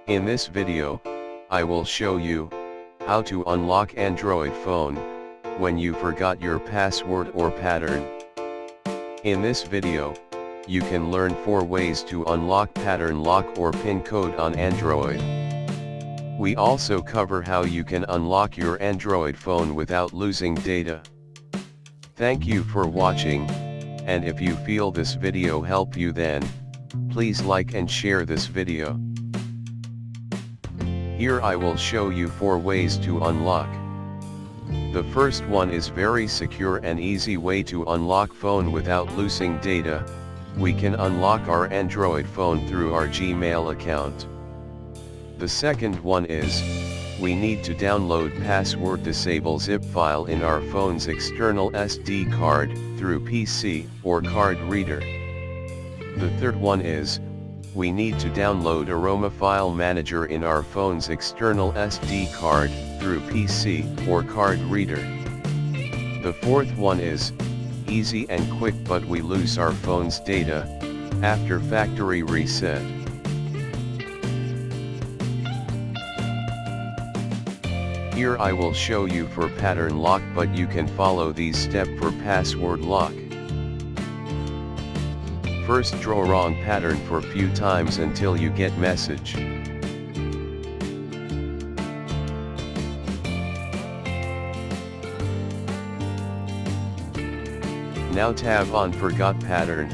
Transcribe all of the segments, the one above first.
In this video, I will show you how to unlock Android phone when you forgot your password or pattern. In this video, you can learn 4 ways to unlock pattern lock or PIN code on Android. We also cover how you can unlock your Android phone without losing data. Thank you for watching, and if you feel this video help you, then please like and share this video. Here I will show you 4 ways to unlock. The first one is very secure and easy way to unlock phone without losing data. We can unlock our Android phone through our Gmail account. The second one is, we need to download password disable zip file in our phone's external SD card, through PC or card reader. The third one is, we need to download Aroma File Manager in our phone's external SD card, through PC or card reader. The fourth one is, easy and quick but we lose our phone's data after factory reset. Here I will show you for pattern lock, but you can follow these steps for password lock. First, draw wrong pattern for few times until you get message. Now tab on forgot pattern.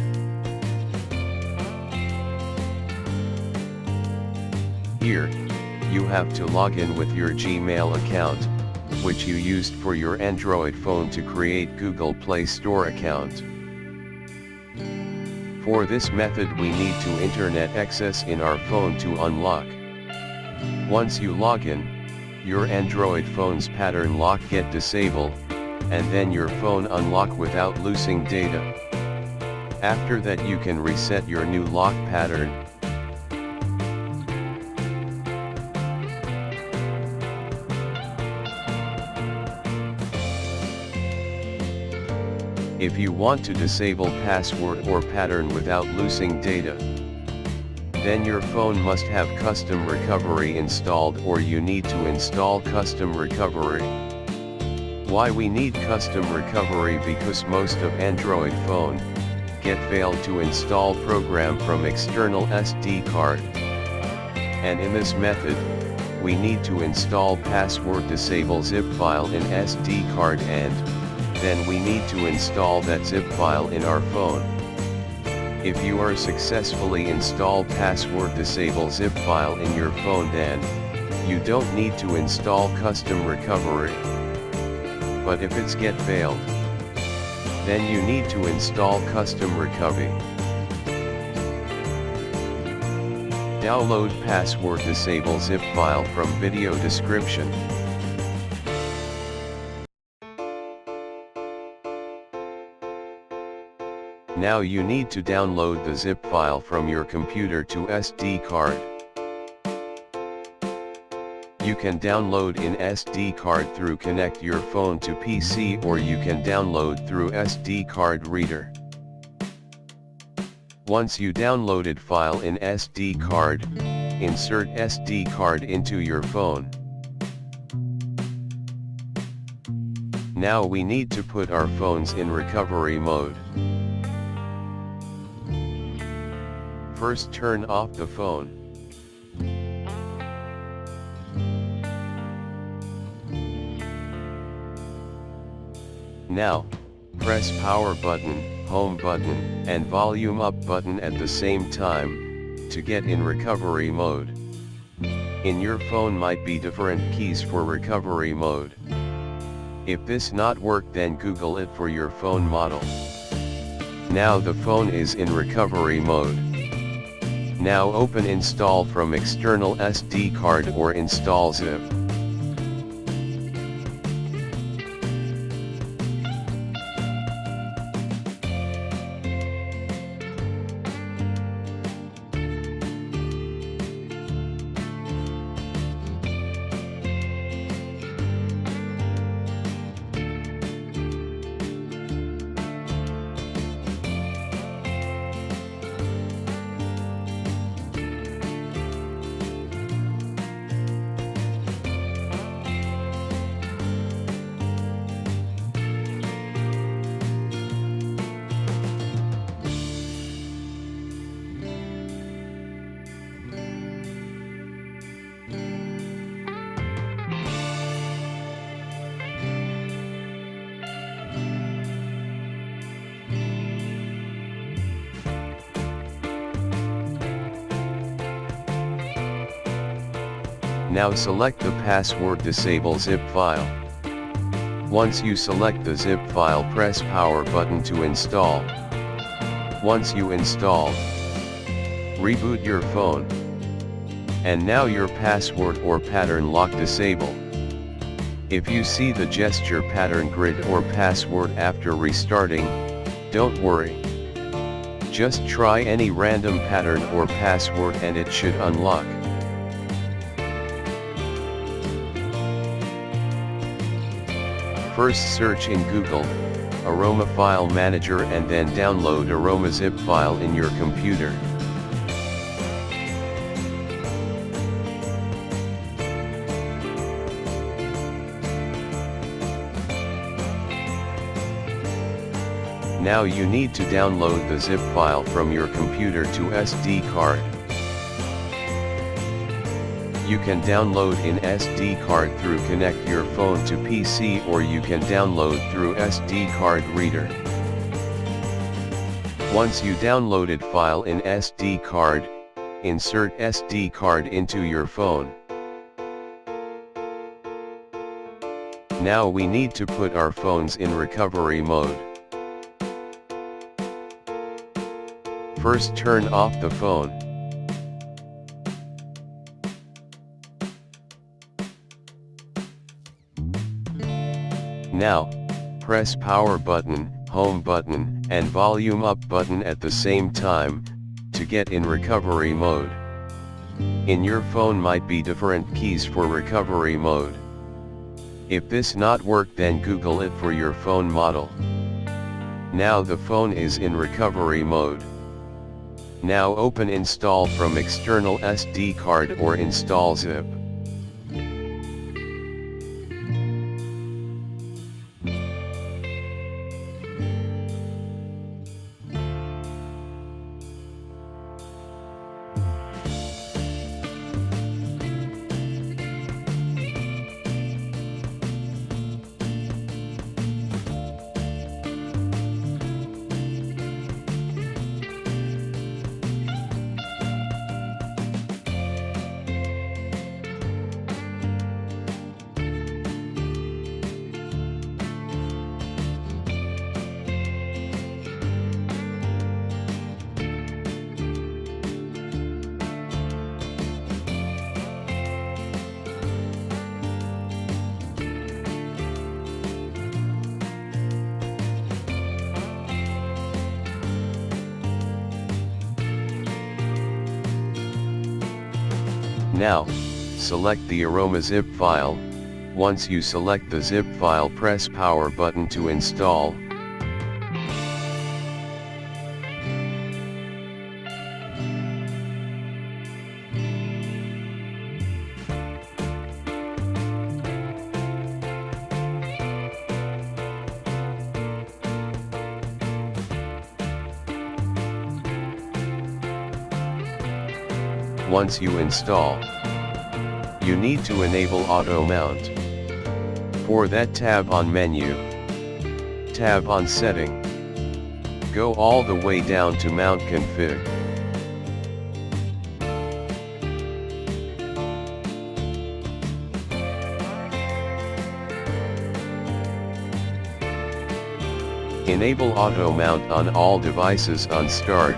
Here, you have to log in with your Gmail account, which you used for your Android phone to create Google Play Store account. For this method we need to internet access in our phone to unlock. Once you log in, your Android phone's pattern lock get disabled, and then your phone unlock without losing data. After that you can reset your new lock pattern. If you want to disable password or pattern without losing data, then your phone must have custom recovery installed, or you need to install custom recovery. Why we need custom recovery? Because most of Android phone get failed to install program from external SD card. And in this method, we need to install password disable zip file in SD card, and then we need to install that zip file in our phone. If you are successfully installed password disable zip file in your phone, then you don't need to install custom recovery. But if it's get failed, then you need to install custom recovery. Download password disable zip file from video description. Now you need to download the zip file from your computer to SD card. You can download in SD card through connect your phone to PC, or you can download through SD card reader. Once you downloaded file in SD card, insert SD card into your phone. Now we need to put our phones in recovery mode. First, turn off the phone. Now, press power button, home button, and volume up button at the same time, to get in recovery mode. In your phone might be different keys for recovery mode. If this not work, then Google it for your phone model. Now the phone is in recovery mode. Now open install from external SD card or install zip. Now select the password disable zip file. Once you select the zip file, press power button to install. Once you install, reboot your phone. And now your password or pattern lock disable. If you see the gesture pattern grid or password after restarting, don't worry. Just try any random pattern or password and it should unlock. First search in Google, Aroma File Manager, and then download Aroma zip file in your computer. Now you need to download the zip file from your computer to SD card. You can download in SD card through connect your phone to PC, or you can download through SD card reader. Once you downloaded file in SD card, insert SD card into your phone. Now we need to put our phones in recovery mode. First turn off the phone. Now, press power button, home button, and volume up button at the same time, to get in recovery mode. In your phone might be different keys for recovery mode. If this not work, then Google it for your phone model. Now the phone is in recovery mode. Now open install from external SD card or install zip. Now, select the Aroma zip file. Once you select the zip file, press power button to install. Once you install, you need to enable auto mount. For that, tab on menu, tab on setting, go all the way down to mount config. Enable auto mount on all devices on start.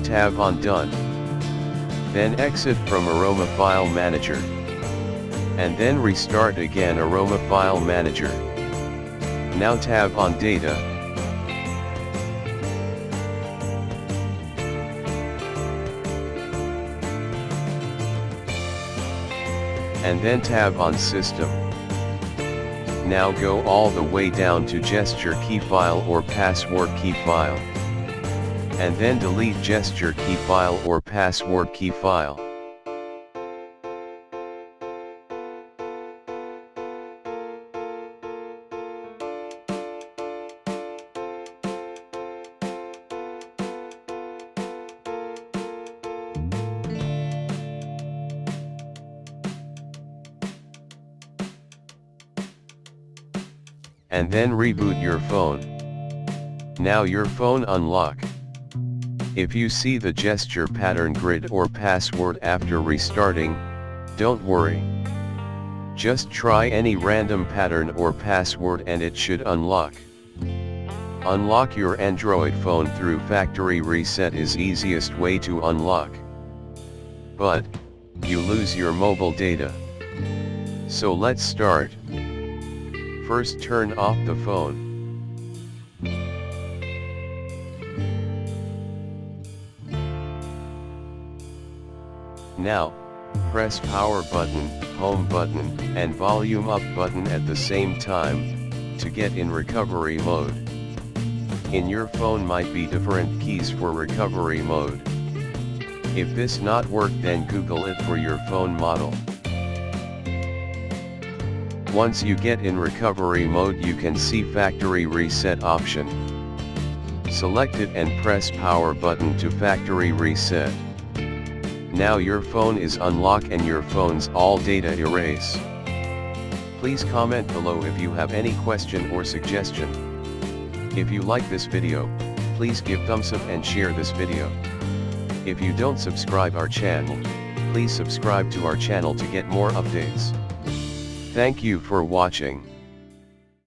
Tab on done. Then exit from Aroma File Manager. And then restart again Aroma File Manager. Now tab on data. And then tab on system. Now go all the way down to gesture key file or password key file. And then delete gesture key file or password key file. And then reboot your phone. Now your phone unlock. If you see the gesture pattern grid or password after restarting, don't worry. Just try any random pattern or password and it should unlock. Unlock your Android phone through factory reset is easiest way to unlock. But, you lose your mobile data. So let's start. First turn off the phone. Now, press power button, home button, and volume up button at the same time, to get in recovery mode. In your phone might be different keys for recovery mode. If this not work, then Google it for your phone model. Once you get in recovery mode, you can see factory reset option. Select it and press power button to factory reset. Now your phone is unlocked and your phone's all data erase. Please comment below if you have any question or suggestion. If you like this video, please give thumbs up and share this video. If you don't subscribe our channel, please subscribe to our channel to get more updates. Thank you for watching.